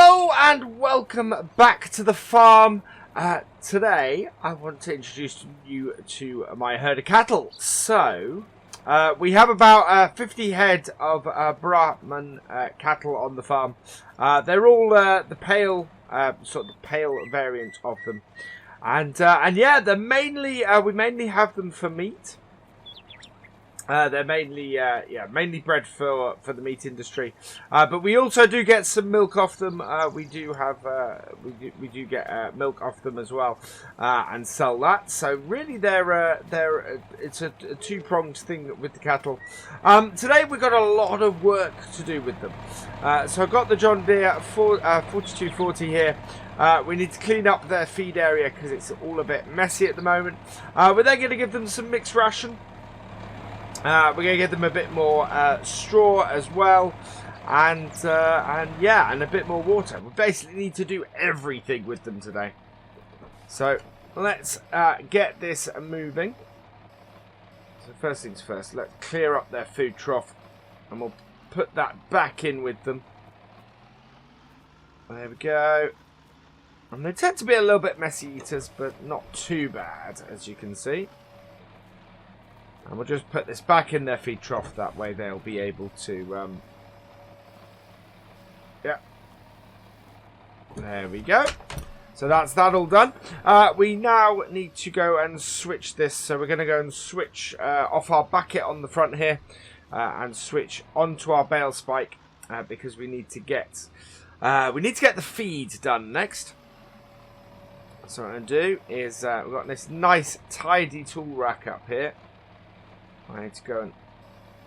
Hello and welcome back to the farm. Today I want to introduce you to my herd of cattle. So we have about 50 head of Brahman cattle on the farm. They're all the pale, sort of the pale variant of them, and yeah, they're mainly we mainly have them for meat. They're mainly, mainly bred for the meat industry, but we also do get some milk off them. We do have, we do get milk off them as well, and sell that. So really, it's a two-pronged thing with the cattle. Today we've got a lot of work to do with them. So I've got the John Deere 4240 here. We need to clean up their feed area because it's all a bit messy at the moment. We're then going to give them some mixed ration. We're going to give them a bit more straw as well, and a bit more water. We basically need to do everything with them today. So let's get this moving. So first things first, let's clear up their food trough, and we'll put that back in with them. There we go. And they tend to be a little bit messy eaters, but not too bad, as you can see. And we'll just put this back in their feed trough, that way they'll be able to, yeah. There we go. So that's that all done. We now need to go and switch this. So we're going to go and switch off our bucket on the front here and switch onto our bale spike because we need to get the feed done next. So what I'm going to do is we've got this nice tidy tool rack up here. I need to go and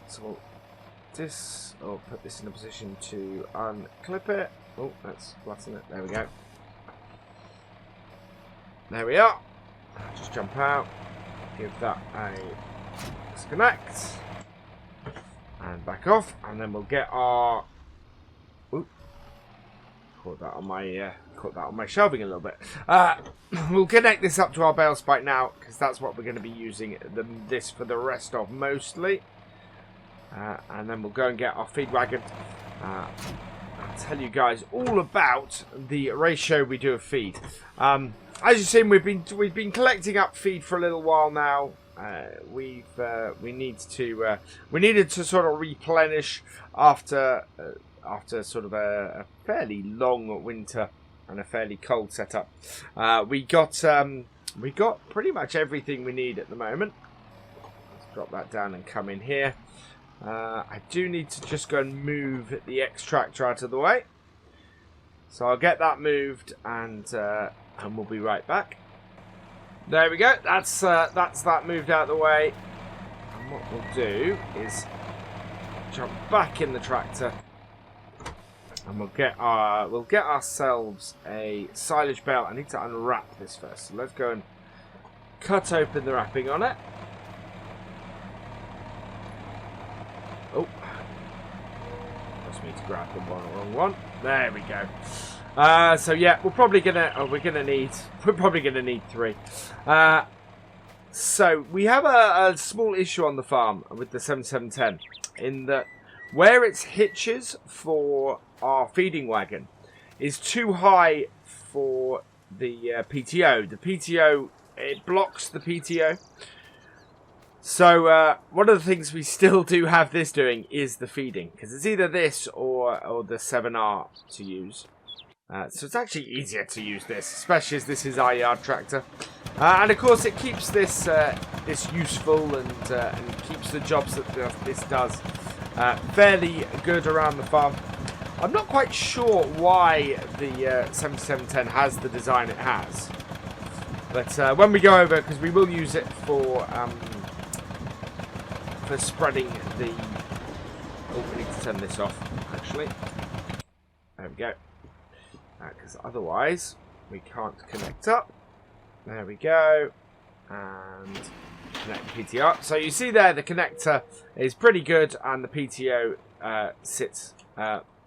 sort this, or put this in a position to unclip it. Oh, let's flatten it. There we go. There we are. Just jump out. Give that a disconnect. And back off. And then we'll get our... Ooh. Caught that on my shelving a little bit. We'll connect this up to our bale spike now, because that's what we're going to be using this for the rest of mostly. And then we'll go and get our feed wagon. I'll tell you guys all about the ratio we do of feed. As you've seen, we've been collecting up feed for a little while now. We needed to sort of replenish after sort of a fairly long winter and a fairly cold setup. We got pretty much everything we need at the moment. Let's drop that down and come in here. I do need to just go and move the extractor out of the way. So I'll get that moved and we'll be right back. There we go. That's that moved out of the way. And what we'll do is jump back in the tractor. And we'll get ourselves a silage bale. I need to unwrap this first. So let's go and cut open the wrapping on it. Oh, just need to grab the wrong one. There we go. So yeah, we're probably gonna need 3. So we have a small issue on the farm with the 7710 in that where its hitches for our feeding wagon is too high for the PTO. The PTO, it blocks the PTO. So one of the things we still do have this doing is the feeding, because it's either this or the 7R to use. So it's actually easier to use this, especially as this is our yard tractor. And of course it keeps this useful and keeps the jobs that this does fairly good around the farm. I'm not quite sure why the 7710 has the design it has, but when we go over, because we will use it for spreading the... Oh, we need to turn this off, actually. There we go. Because otherwise, we can't connect up. There we go. And connect the PTO up. So you see there, the connector is pretty good, and the PTO sits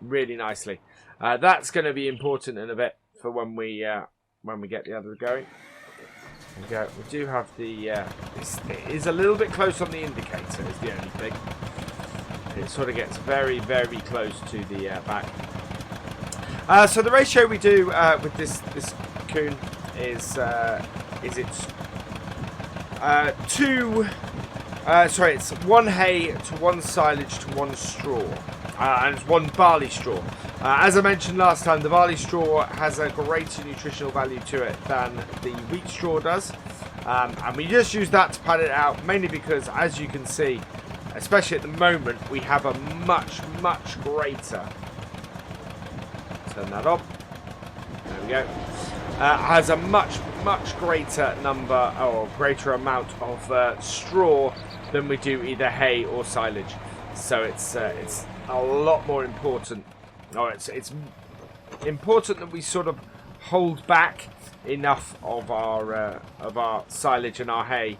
really nicely. That's going to be important in a bit for when we get the other going. There we go. We do have the it is a little bit close on the indicator is the only thing. It sort of gets very, very close to the back. So the ratio we do with this coon is it's it's 1 hay to 1 silage to 1 straw, and it's 1 barley straw. As I mentioned last time, the barley straw has a greater nutritional value to it than the wheat straw does, and we just use that to pad it out, mainly because, as you can see, especially at the moment, we have a much greater. Turn that on. There we go. Has a much greater number or greater amount of straw than we do either hay or silage. So it's a lot more important. No, it's important that we sort of hold back enough of our silage and our hay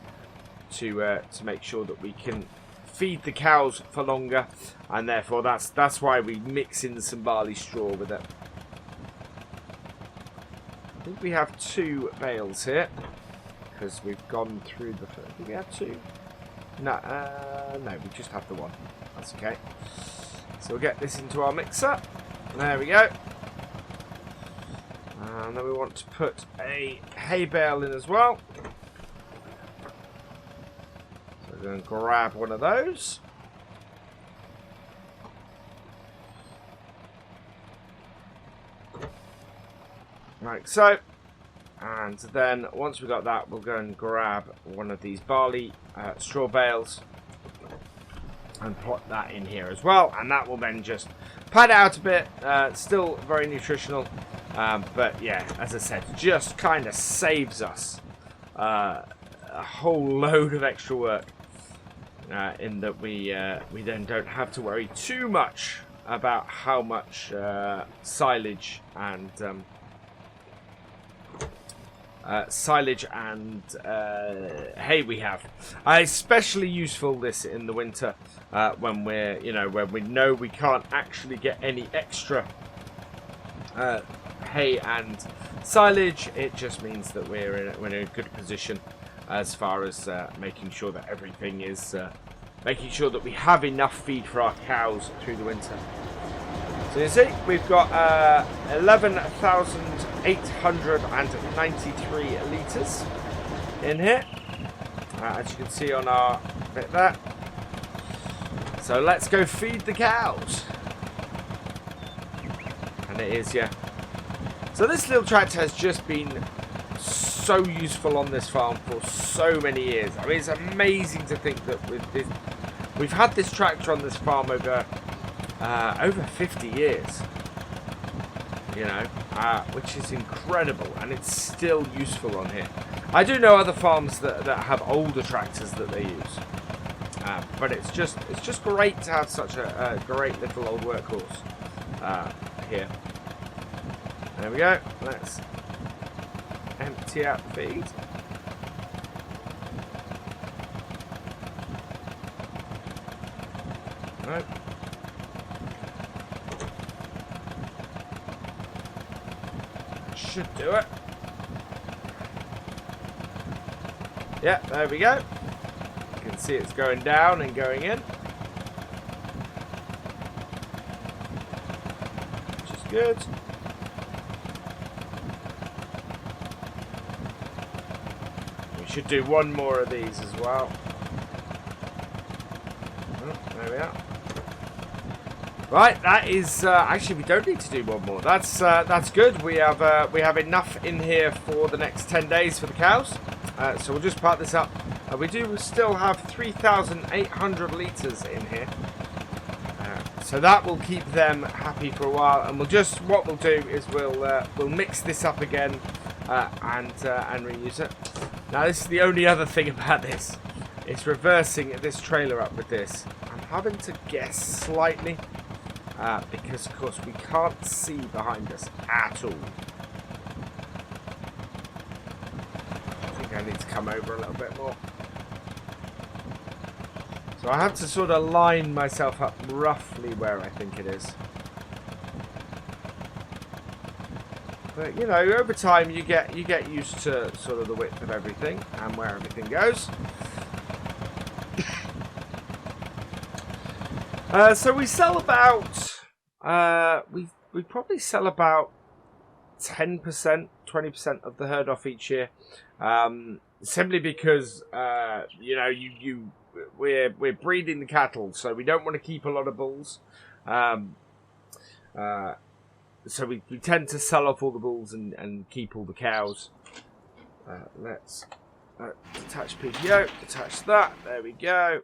to make sure that we can feed the cows for longer, and therefore that's why we mix in some barley straw with it. I think we have 2 bales here because we've gone through the. Do we have 2? No, no, we just have the 1. That's okay. So we'll get this into our mixer. There we go. And then we want to put a hay bale in as well. So we're going to grab one of those. Like so. And then once we've got that, we'll go and grab one of these barley straw bales and put that in here as well. And that will then just pad it out a bit. Still very nutritional. But yeah, as I said, just kind of saves us a whole load of extra work. In that we then don't have to worry too much about how much silage and hay we have. Especially useful this in the winter when when we know we can't actually get any extra hay and silage. It just means that we're in a good position as far as making sure that everything is making sure that we have enough feed for our cows through the winter. So you see, we've got 11,893 litres in here, as you can see on our bit there. So let's go feed the cows. And it is, yeah. So this little tractor has just been so useful on this farm for so many years. I mean, it's amazing to think that we've had this tractor on this farm over 50 years, which is incredible, and it's still useful on here. I do know other farms that have older tractors that they use, but it's just great to have such a great little old workhorse here. There we go. Let's empty out the feed. Right. Should do it. Yeah, there we go. You can see it's going down and going in, which is good. We should do one more of these as well. Oh, there we are. Right, that is actually we don't need to do one more. That's good. We have enough in here for the next 10 days for the cows. So we'll just part this up. We do still have 3,800 litres in here. So that will keep them happy for a while. And what we'll do is we'll mix this up again and reuse it. Now this is the only other thing about this. It's reversing this trailer up with this. I'm having to guess slightly. Because of course we can't see behind us at all. I think I need to come over a little bit more. So I have to sort of line myself up roughly where I think it is. But over time you get used to sort of the width of everything and where everything goes. So we sell about we probably sell about 10%, 20% of the herd off each year, simply because you know we're breeding the cattle, so we don't want to keep a lot of bulls. So we tend to sell off all the bulls and keep all the cows. Let's detach PTO, detach that. There we go.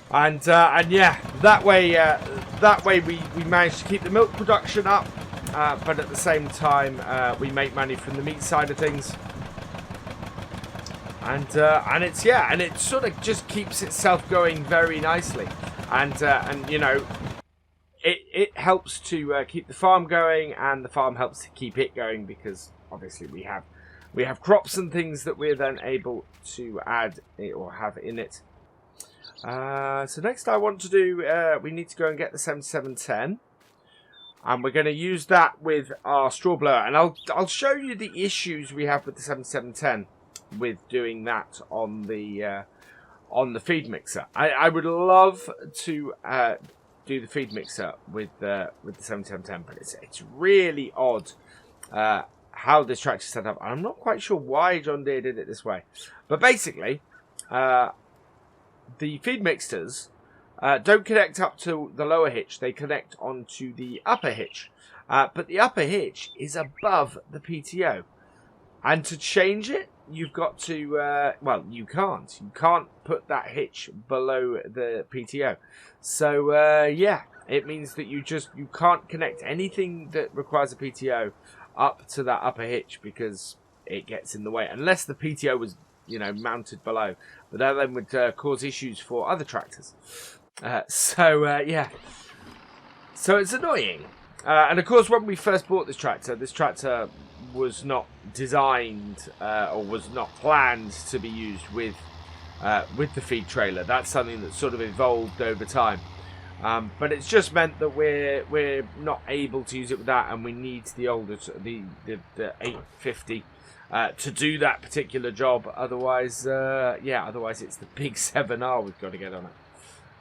And yeah, that way we manage to keep the milk production up, but at the same time we make money from the meat side of things. And it sort of just keeps itself going very nicely, and you know, it helps to keep the farm going, and the farm helps to keep it going, because obviously we have crops and things that we're then able to add or have in it. So next I want to do, we need to go and get the 7710, and we're going to use that with our straw blower, and I'll show you the issues we have with the 7710 with doing that on the feed mixer. I would love to do the feed mixer with the 7710, but it's really odd how this tractor's set up, and I'm not quite sure why John Deere did it this way. But basically, the feed mixers don't connect up to the lower hitch, they connect onto the upper hitch. But the upper hitch is above the PTO. And to change it, you've got to, well, you can't put that hitch below the PTO. So, yeah, it means that you can't connect anything that requires a PTO up to that upper hitch, because it gets in the way. Unless the PTO was, you know, mounted below. But that then would cause issues for other tractors. Yeah. So it's annoying. And of course, when we first bought this tractor was not designed or was not planned to be used with the feed trailer. That's something that sort of evolved over time. But it's just meant that we're not able to use it with that, and we need the older the 850 to do that particular job. Otherwise, otherwise it's the big 7R we've got to get on it.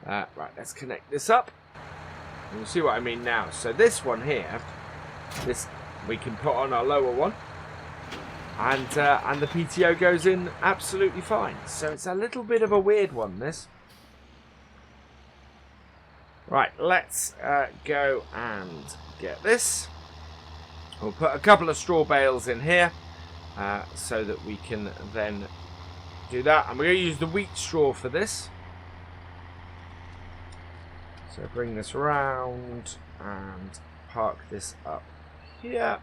Right, let's connect this up. And you'll see what I mean now. So this one here, this we can put on our lower one, and the PTO goes in absolutely fine. So it's a little bit of a weird one, this. Right, let's go and get this. We'll put a couple of straw bales in here so that we can then do that. And we're going to use the wheat straw for this. So bring this around and park this up here,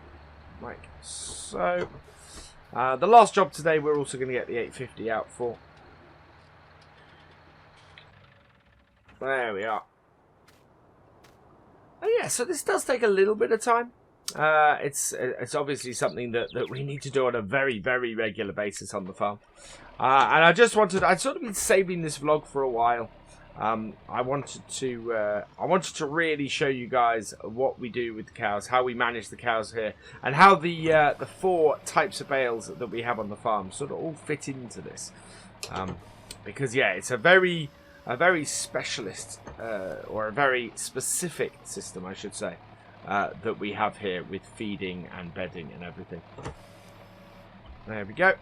like so. The last job today we're also going to get the 850 out for. There we are. Oh yeah, so this does take a little bit of time. It's obviously something that we need to do on a very, very regular basis on the farm. And I'd sort of been saving this vlog for a while. I wanted to really show you guys what we do with the cows, how we manage the cows here, and how the 4 types of bales that we have on the farm sort of all fit into this. Because yeah, it's a very specialist or a very specific system, I should say, that we have here with feeding and bedding and everything. There we go.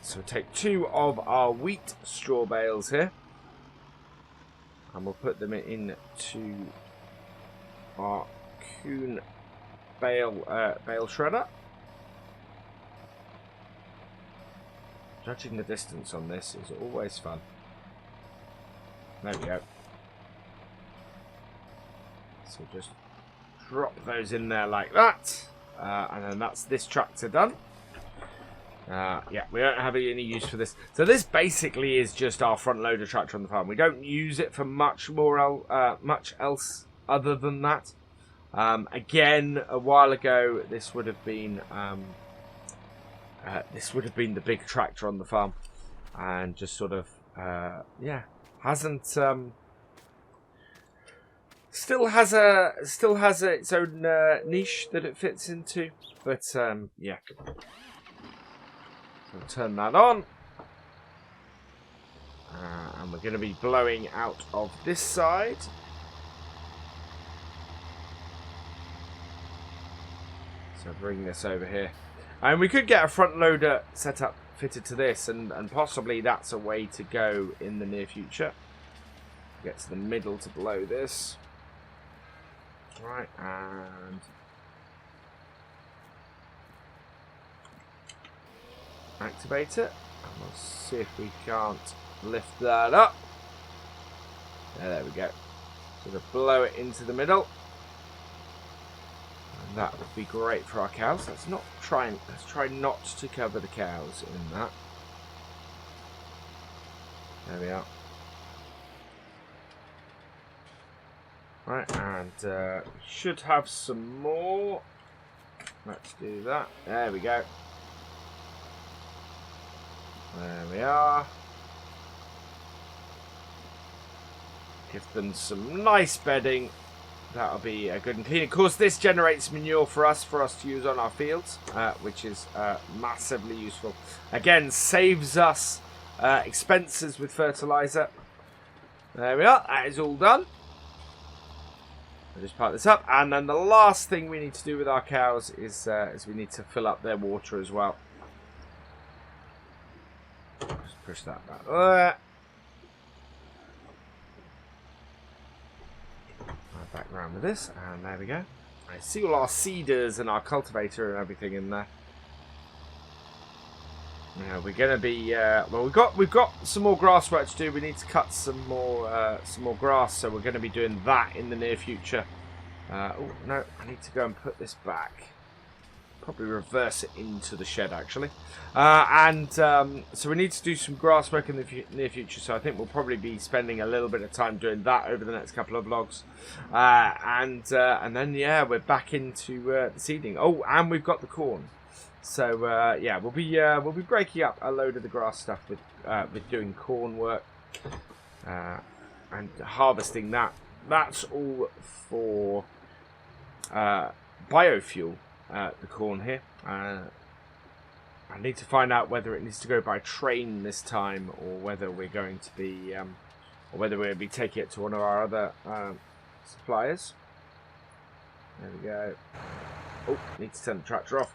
So take 2 of our wheat straw bales here, and we'll put them into our coon bale shredder. Judging the distance on this is always fun. There we go. So just drop those in there like that, and then that's this tractor done. Yeah, we don't have any use for this. So this basically is just our front loader tractor on the farm. We don't use it for much else other than that. Again, a while ago, this would have been the big tractor on the farm, and just sort of hasn't still has its own niche that it fits into, but yeah. So turn that on. And we're going to be blowing out of this side. So bring this over here. And we could get a front loader set up, fitted to this, and possibly that's a way to go in the near future. Get to the middle to blow this. Right, and activate it. And we'll see if we can't lift that up. There we go. So to blow it into the middle. And that would be great for our cows. Let's try not to cover the cows in that. There we are. Right, and we should have some more. Let's do that. There we go. There we are. Give them some nice bedding. That'll be good and clean. Of course, this generates manure for us to use on our fields, which is massively useful. Again, saves us expenses with fertilizer. There we are. That is all done. I'll just pipe this up, and then the last thing we need to do with our cows is we need to fill up their water as well. Just push that back there. Back around with this, and there we go. I see all our seeders and our cultivator and everything in there. Now we're going to be well. We've got some more grass work to do. We need to cut some more grass, so we're going to be doing that in the near future. Oh no, I need to go and put this back. Probably reverse it into the shed actually. So we need to do some grass work in the near future. So I think we'll probably be spending a little bit of time doing that over the next couple of vlogs. And then yeah, we're back into the seeding. Oh, and we've got the corn. So yeah, we'll be breaking up a load of the grass stuff with doing corn work and harvesting that. That's all for biofuel. The corn here. I need to find out whether it needs to go by train this time, or whether we're going to be, or whether we'll be taking it to one of our other suppliers. There we go. Oh, need to turn the tractor off.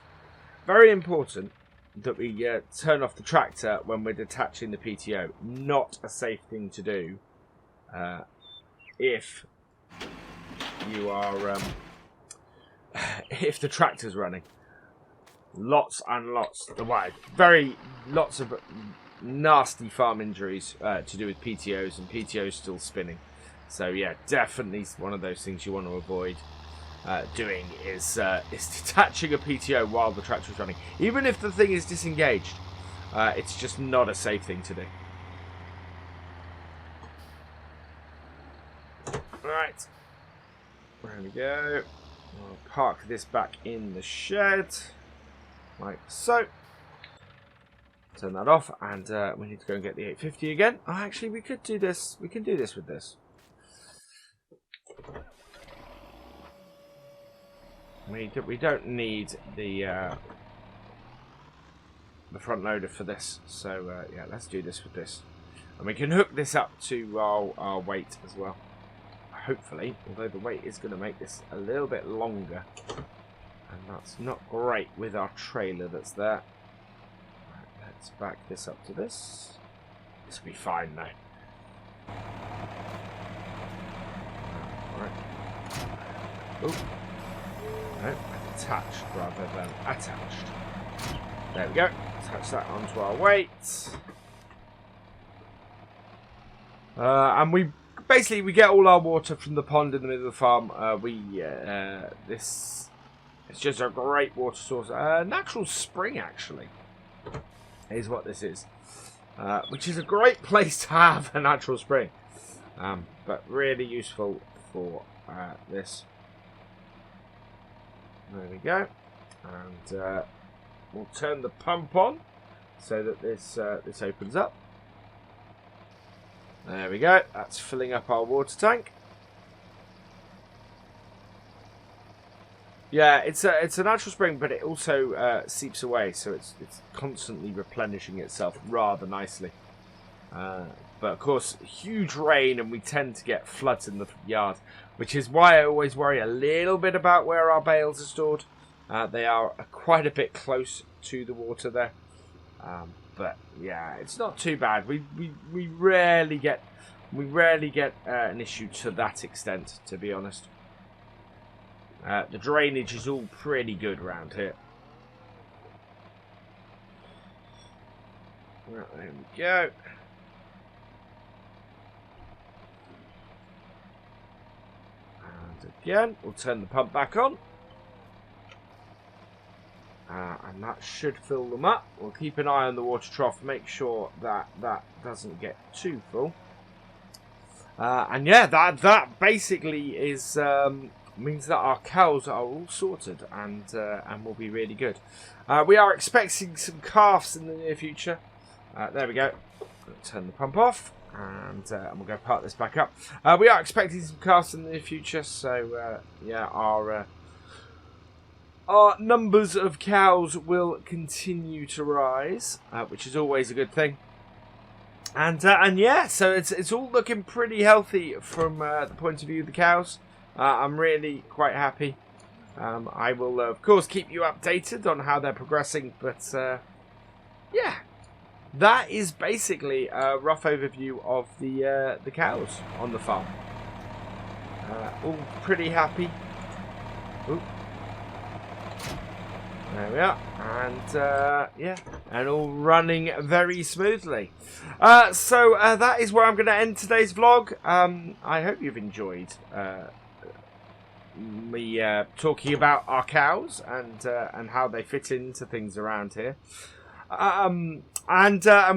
Very important that we turn off the tractor when we're detaching the PTO. Not a safe thing to do if you are. If the tractor's running. Lots and lots. Lots of nasty farm injuries to do with PTOs, and PTOs still spinning. So yeah, definitely one of those things you want to avoid doing is detaching a PTO while the tractor's running. Even if the thing is disengaged, it's just not a safe thing to do. Right. There we go. I'll park this back in the shed, like so. Turn that off, and we need to go and get the 850 again. Oh, actually, we could do this. We can do this with this. We don't need the front loader for this, so yeah, let's do this with this, and we can hook this up to our weight as well. Hopefully, although the weight is going to make this a little bit longer, and that's not great with our trailer that's there. Right, let's back this up to this. This will be fine now. Right. Oh. No, attached rather than attached. There we go. Attach that onto our weight. And we get all our water from the pond in the middle of the farm. This is just a great water source. Natural spring, actually, is what this is. Which is a great place to have a natural spring. But really useful for this. There we go. And we'll turn the pump on so that this opens up. There we go. That's filling up our water tank. Yeah, it's a natural spring, but it also seeps away, so it's constantly replenishing itself rather nicely. But but of course, huge rain and we tend to get floods in the yard, which is why I always worry a little bit about where our bales are stored. They are quite a bit close to the water there. But yeah, it's not too bad. We rarely get an issue to that extent, to be honest. The drainage is all pretty good around here. Right, there we go. And again, we'll turn the pump back on. And that should fill them up. We'll keep an eye on the water trough, make sure that that doesn't get too full. And yeah, that basically is means that our cows are all sorted and will be really good. We are expecting some calves in the near future. There we go. Turn the pump off, and we'll go park this back up. We are expecting some calves in the near future, so yeah, our numbers of cows will continue to rise, which is always a good thing. And yeah, so it's all looking pretty healthy from the point of view of the cows. I'm really quite happy. I will of course keep you updated on how they're progressing, but yeah, that is basically a rough overview of the cows on the farm. All pretty happy. Ooh. There we are, and yeah, and all running very smoothly. So that is where I'm going to end today's vlog. I hope you've enjoyed me talking about our cows and how they fit into things around here. And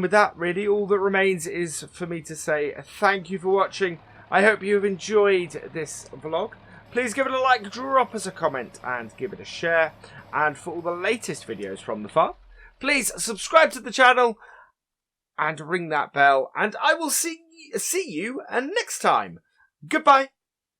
with that, really, all that remains is for me to say thank you for watching. I hope you've enjoyed this vlog. Please give it a like, drop us a comment, and give it a share. And for all the latest videos from the farm, please subscribe to the channel and ring that bell. And I will see you next time. Goodbye.